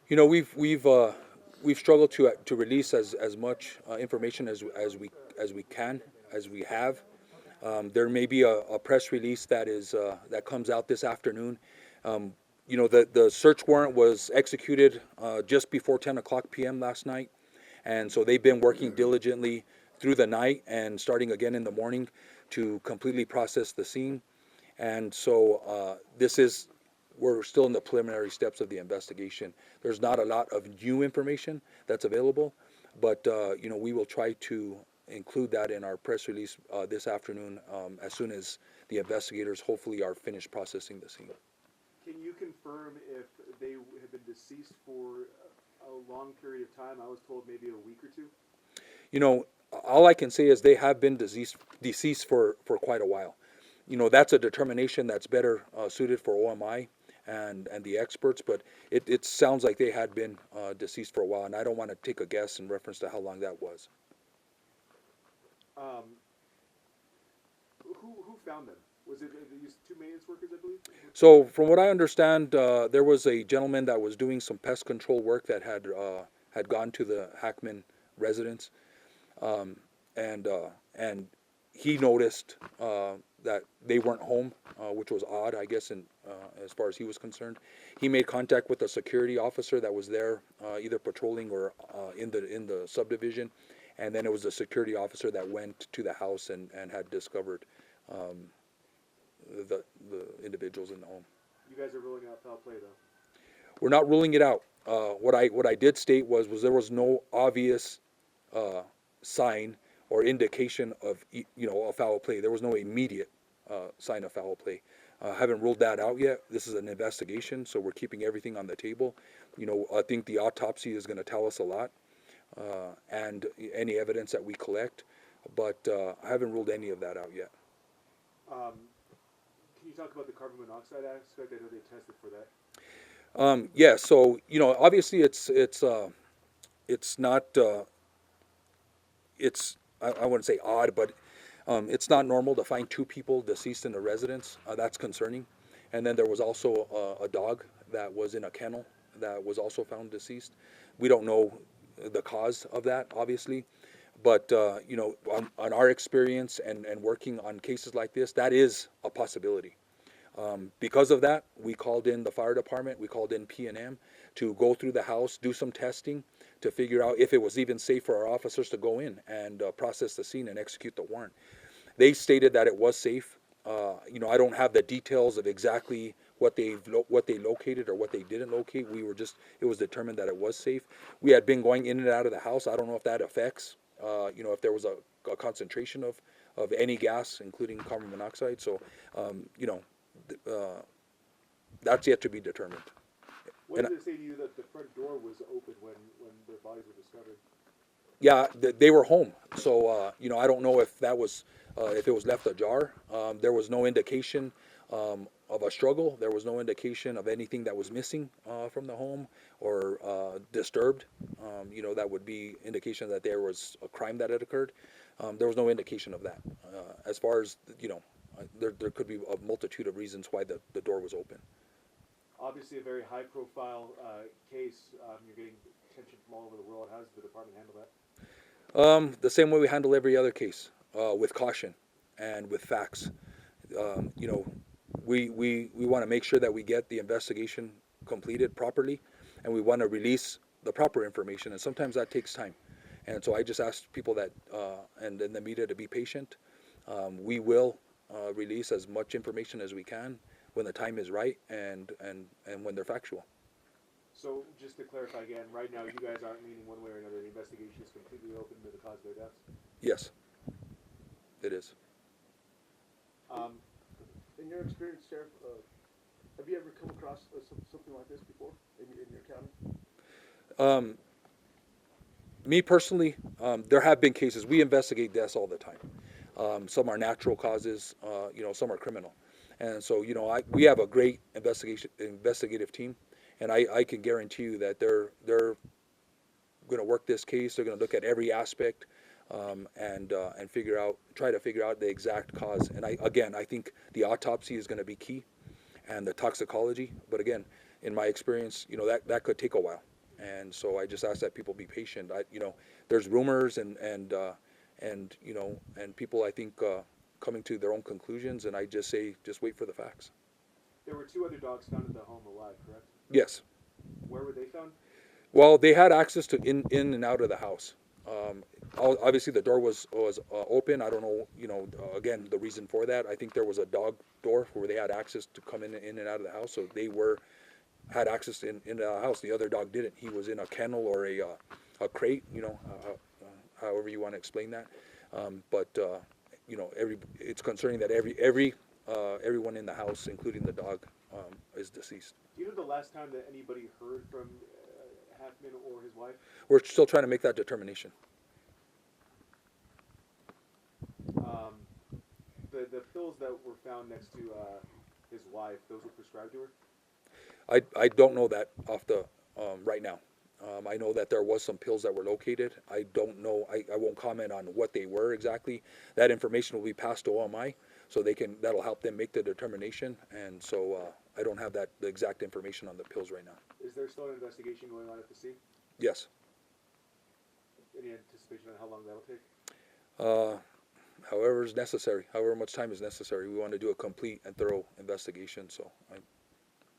You know, we've struggled to release as much information as we can, as we have. There may be a press release that comes out this afternoon. Um, you know, the search warrant was executed just before 10 o'clock p.m. last night, and so they've been working diligently through the night and starting again in the morning to completely process the scene. And so this is we're still in the preliminary steps of the investigation. There's not a lot of new information that's available, but you know, we will try to include that in our press release this afternoon as soon as the investigators hopefully are finished processing the scene. Can you confirm if they have been deceased for a long period of time? I was told maybe a week or two. You know, all I can say is they have been deceased for quite a while. You know, that's a determination that's better suited for OMI and the experts, but it sounds like they had been deceased for a while, and I don't want to take a guess in reference to how long that was. Um, who found them? Was it these two maintenance workers, I believe? So, from what I understand, there was a gentleman that was doing some pest control work that had gone to the Hackman residence, um, and he noticed that they weren't home, which was odd, I guess, as far as he was concerned. He made contact with a security officer that was there, either patrolling or in the subdivision, and then it was the security officer that went to the house and had discovered um, the individuals in the home. You guys are ruling out foul play, though. We're not ruling it out. What I did state was there was no obvious sign or indication of a foul play. There was no immediate sign of foul play. Haven't ruled that out yet. This is an investigation, so we're keeping everything on the table. You know, I think the autopsy is going to tell us a lot, and any evidence that we collect, but I haven't ruled any of that out yet. Um, can you talk about the carbon monoxide aspect? I know they tested for that. Yeah, so you know, obviously it's not I wouldn't say odd, but it's not normal to find two people deceased in a residence. That's concerning. And then there was also a dog that was in a kennel that was also found deceased. We don't know the cause of that, obviously, but you know, on our experience and working on cases like this, that is a possibility. Because of that, we called in the fire department, we called in P&M to go through the house, do some testing to figure out if it was even safe for our officers to go in and process the scene and execute the warrant. They stated that it was safe. You know, I don't have the details of exactly what they located or what they didn't locate. It was determined that it was safe. We had been going in and out of the house. I don't know if that affects, you know, if there was a concentration of any gas, including carbon monoxide. So, you know, that's yet to be determined. What And did it say to you that the front door was open when their bodies were discovered? yeah, they were home. So you know, I don't know if it was left ajar. There was no indication of a struggle. There was no indication of anything that was missing from the home or disturbed. You know, that would be indication that there was a crime that had occurred. There was no indication of that. As far as you know, there could be a multitude of reasons why the door was open. Obviously, a very high-profile case. You're getting attention from all over the world. How does the department handle that? The same way we handle every other case, with caution and with facts. You know, we want to make sure that we get the investigation completed properly, and we want to release the proper information, and sometimes that takes time. And so I just ask people that and in the media to be patient. We will release as much information as we can when the time is right and when they're factual. So, just to clarify again, right now you guys aren't leaning one way or another. The investigation is completely open to the cause of their deaths. Yes, it is. Um, In your experience, Sheriff, have you ever come across something like this before in your county? Um, Me personally, there have been cases. We investigate deaths all the time. Some are natural causes, you know, some are criminal. And so, you know, we have a great investigative team, and I can guarantee you that they're going to work this case. They're going to look at every aspect and try to figure out the exact cause. And I think the autopsy is going to be key, and the toxicology. But again, in my experience, you know, that could take a while. And so I just ask that people be patient. There's rumors and people, I think, coming to their own conclusions, and I just say, just wait for the facts. There were 2 other dogs found at the home alive, correct? Yes. Where were they found? Well, they had access to in and out of the house. Obviously, the door was open. I don't know, again, the reason for that. I think there was a dog door where they had access to come in and out of the house. So they had access into the house. The other dog didn't. He was in a kennel or a crate, however you want to explain that. It's concerning that everyone in the house, including the dog, is deceased. Do you know the last time that anybody heard from Hackman or his wife? We're still trying to make that determination. The pills that were found next to his wife, those were prescribed to her? I don't know that off the right now. I know that there was some pills that were located. I don't know. I won't comment on what they were exactly. That information will be passed to OMI, so that'll help them make the determination. And so I don't have the exact information on the pills right now. Is there still an investigation going on at the scene? Yes. Any anticipation on how long that'll take? However is necessary. However much time is necessary. We want to do a complete and thorough investigation. So